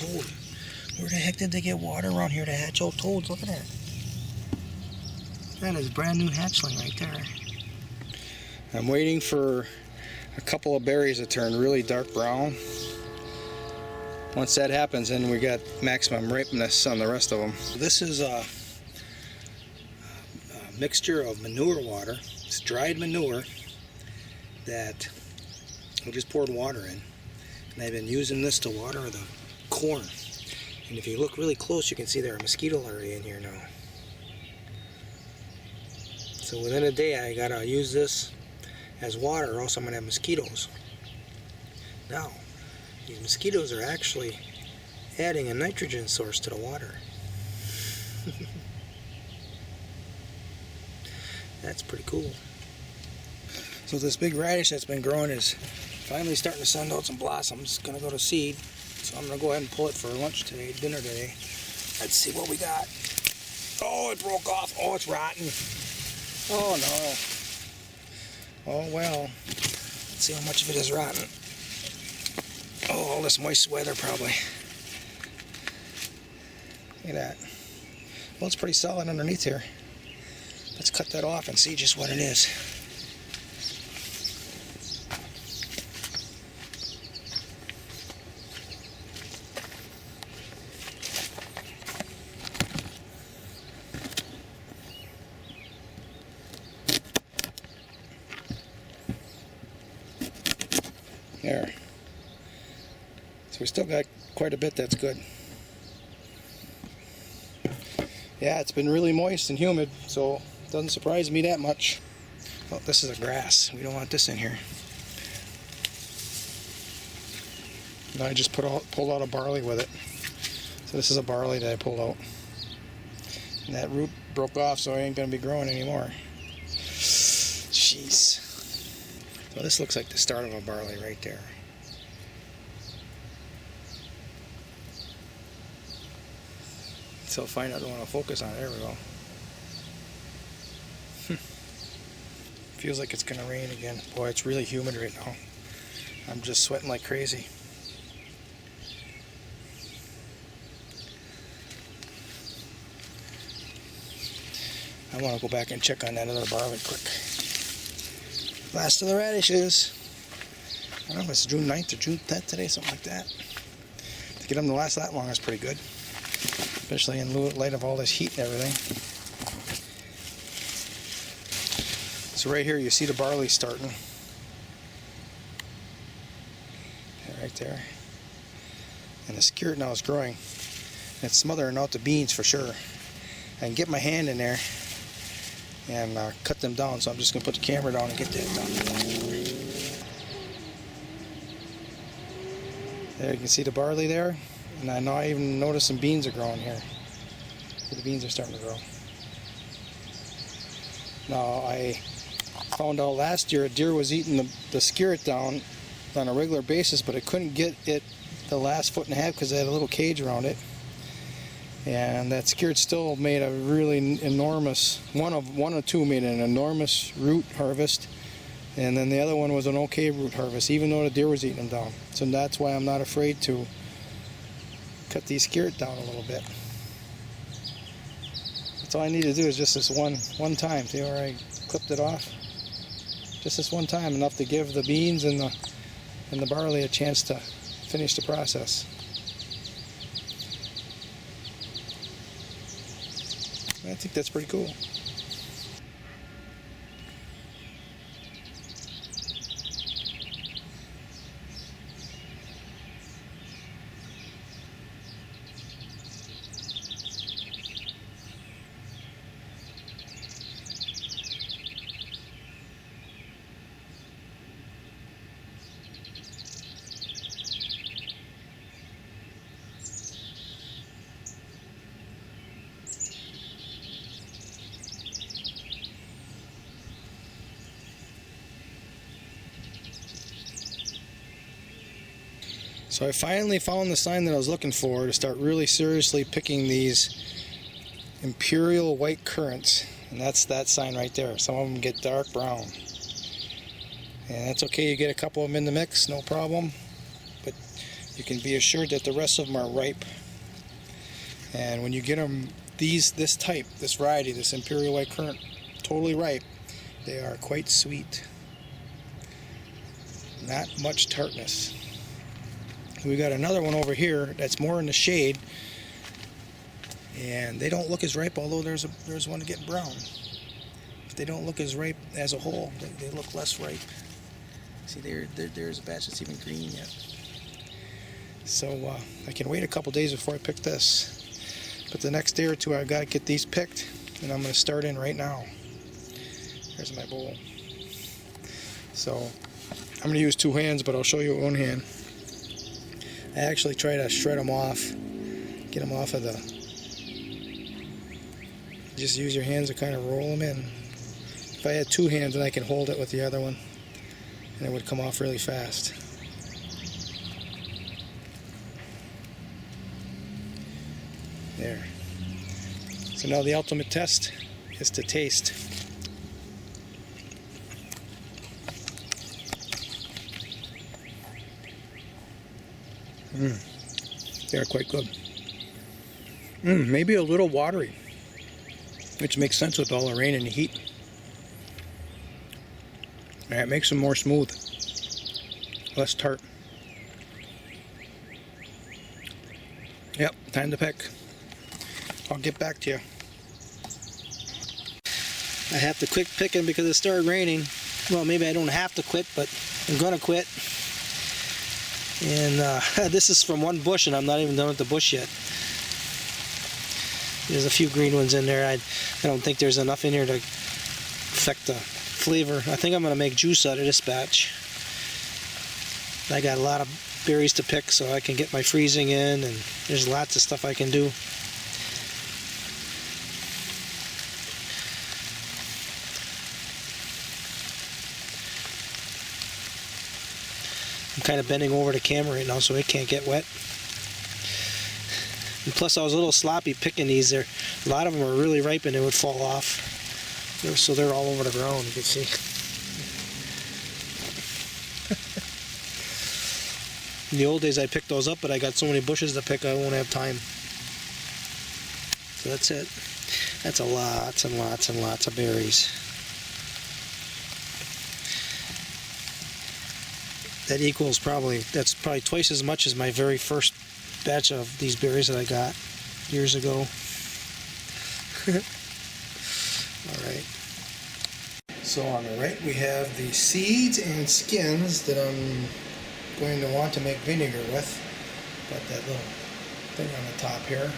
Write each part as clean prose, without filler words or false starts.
toad. Where the heck did they get water around here to hatch old toads? Look at that. That is brand new hatchling right there. I'm waiting for a couple of berries to turn really dark brown. Once that happens, then we got maximum ripeness on the rest of them. This is a mixture of manure water. It's dried manure that I just poured water in. And I've been using this to water the corn. And if you look really close, you can see there are mosquito larvae in here now. So within a day, I gotta use this as water, or else I'm gonna have mosquitoes. Now, these mosquitoes are actually adding a nitrogen source to the water. That's pretty cool. So this big radish that's been growing is finally starting to send out some blossoms. It's gonna go to seed. So I'm gonna go ahead and pull it for lunch today, dinner today. Let's see what we got. Oh, it broke off. Oh, it's rotten. Oh no. Oh well. Let's see how much of it is rotten. Oh, all this moist weather probably. Look at that. Well, it's pretty solid underneath here. Let's cut that off and see just what it is. There. So we still got quite a bit that's good. Yeah, it's been really moist and humid, so it doesn't surprise me that much. Oh, this is a grass. We don't want this in here. And I just pulled out a barley with it. So this is a barley that I pulled out. And that root broke off, so it ain't going to be growing anymore. Jeez. So this looks like the start of a barley right there. So fine, I don't want to focus on it. There we go. Feels like it's going to rain again. Boy, it's really humid right now. I'm just sweating like crazy. I want to go back and check on that other barley quick. Last of the radishes. I don't know if it's June 9th or June 10th today, something like that. To get them to last that long is pretty good. Especially in light of all this heat and everything. So right here you see the barley starting. Right there. And the skirt now is growing. And it's smothering out the beans for sure. I can get my hand in there and cut them down, so I'm just going to put the camera down and get that done. There you can see the barley there, and I now even notice some beans are growing here. So the beans are starting to grow. Now I found out last year a deer was eating the skirt down on a regular basis, but I couldn't get it the last 1.5 feet because I had a little cage around it. And that skirt still made a really enormous, one of two made an enormous root harvest, and then the other one was an okay root harvest, even though the deer was eating them down. So that's why I'm not afraid to cut these skirt down a little bit. That's all I need to do is just this one time. See where I clipped it off? Just this one time, enough to give the beans and the barley a chance to finish the process. I think that's pretty cool. So I finally found the sign that I was looking for to start really seriously picking these Imperial White Currants. And that's that sign right there. Some of them get dark brown. And that's okay, you get a couple of them in the mix, no problem. But you can be assured that the rest of them are ripe. And when you get them, this type, this variety, this Imperial White Currant, totally ripe, they are quite sweet. Not much tartness. We got another one over here that's more in the shade, and they don't look as ripe, although there's one getting brown. But they don't look as ripe as a whole. They look less ripe. See, there's a batch that's even green yet. So I can wait a couple days before I pick this. But the next day or two, I've got to get these picked, and I'm going to start in right now. There's my bowl. So I'm going to use two hands, but I'll show you with one hand. I actually try to shred them off, get them off of the... Just use your hands to kind of roll them in. If I had two hands, then I can hold it with the other one, and it would come off really fast. There. So now the ultimate test is to taste. They are quite good. Maybe a little watery, which makes sense with all the rain and the heat. And it makes them more smooth, less tart. Yep, time to pick. I'll get back to you. I have to quit picking because it started raining. Well, maybe I don't have to quit, but I'm gonna quit. And this is from one bush, and I'm not even done with the bush yet. There's a few green ones in there. I don't think there's enough in here to affect the flavor. I think I'm gonna make juice out of this batch. I got a lot of berries to pick, so I can get my freezing in, and there's lots of stuff I can do. I'm kind of bending over the camera right now so it can't get wet. And plus I was a little sloppy picking these there. A lot of them are really ripe and they would fall off. So they're all over the ground, you can see. In the old days I picked those up, but I got so many bushes to pick I won't have time. So that's it. That's a lots and lots and lots of berries. That equals that's probably twice as much as my very first batch of these berries that I got years ago. Alright. So on the right we have the seeds and skins that I'm going to want to make vinegar with. Got that little thing on the top here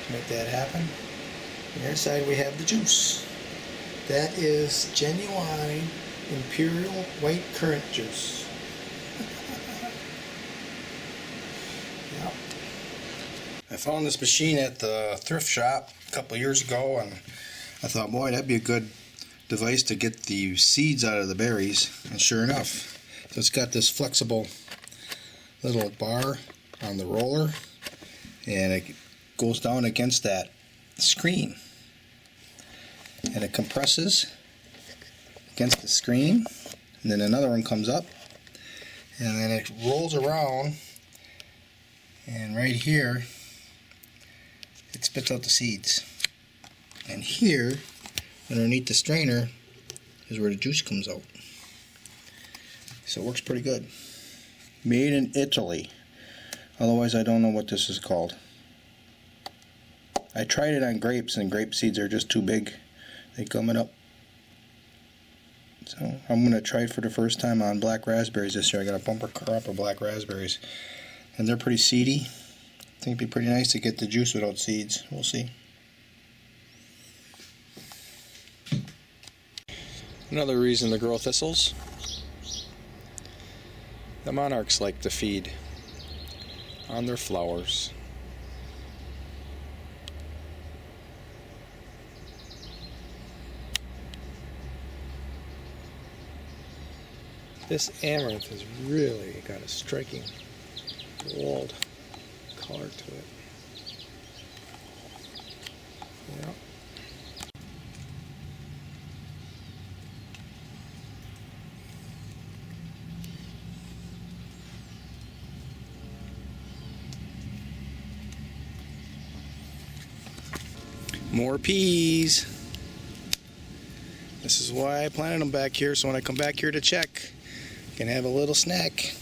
to make that happen. On the other side we have the juice. That is genuine Imperial White Currant juice. I found this machine at the thrift shop a couple years ago, and I thought, boy, that'd be a good device to get the seeds out of the berries. And sure enough, so it's got this flexible little bar on the roller, and it goes down against that screen, and it compresses against the screen, and then another one comes up, and then it rolls around, and right here it spits out the seeds. And here, underneath the strainer, is where the juice comes out. So it works pretty good. Made in Italy. Otherwise, I don't know what this is called. I tried it on grapes, and grape seeds are just too big. They come up. So I'm going to try it for the first time on black raspberries this year. I got a bumper crop of black raspberries, and they're pretty seedy. I think it'd be pretty nice to get the juice without seeds. We'll see. Another reason to grow thistles. The monarchs like to feed on their flowers. This amaranth has really got a striking gold color to it. Yeah. More peas. This is why I planted them back here, so when I come back here to check, I can have a little snack.